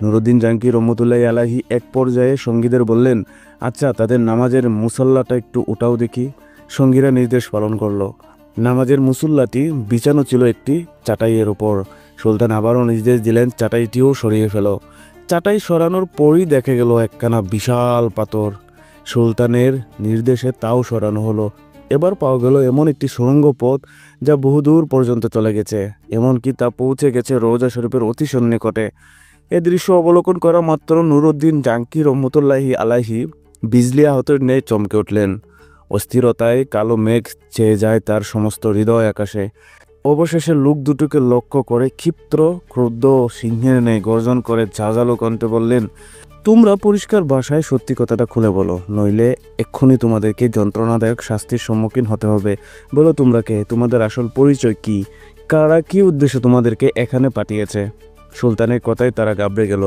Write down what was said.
নুরুদ্দিন জাহাঙ্গীর রহমতুল্লাহি আলাইহি এক পর্যায়ে সঙ্গীদের বললেন, আচ্ছা তাদের নামাজের মুসল্লাটা একটু উঠাও দেখি। সঙ্গীরা নির্দেশ পালন করলো। নামাজের মুসল্লাটি বিছানো ছিল একটি চাটাইয়ের ওপর। সুলতান আবারও নির্দেশ দিলেন, চাটাইটিও সরিয়ে ফেলো। চাটাই সরানোর পরই দেখা গেল একখানা বিশাল পাথর। সুলতানের নির্দেশে তাও সরানো হলো। এবার পাওয়া গেল এমন একটি সুড়ঙ্গ পথ যা বহুদূর পর্যন্ত চলে গেছে, এমনকি তা পৌঁছে গেছে রওজা শরীফের অতি সন্নিকটে। এ দৃশ্য অবলোকন করা মাত্র নুরুদ্দিন জাহাঙ্গীর রহমতুল্লাহি আলাইহি বিজলি আহতের ন্যায় চমকে উঠলেন। অস্থিরতায় কালো মেঘ চেয়ে যায় তার সমস্ত হৃদয় আকাশে। অবশেষে লোক দুটোকে লক্ষ্য করে ক্ষিপ্ত ক্রুদ্ধ সিংহের ন্যায় গর্জন করে ঝাঁঝালো কণ্ঠে বললেন, তোমরা পরিষ্কার ভাষায় সত্যি কথাটা খুলে বলো, নইলে এক্ষুনি তোমাদেরকে যন্ত্রণাদায়ক শাস্তির সম্মুখীন হতে হবে। বলো তোমরা কে, তোমাদের আসল পরিচয় কি, কারা কি উদ্দেশ্যে তোমাদেরকে এখানে পাঠিয়েছে। সুলতানের কথায় তারা ঘাবড়ে গেল।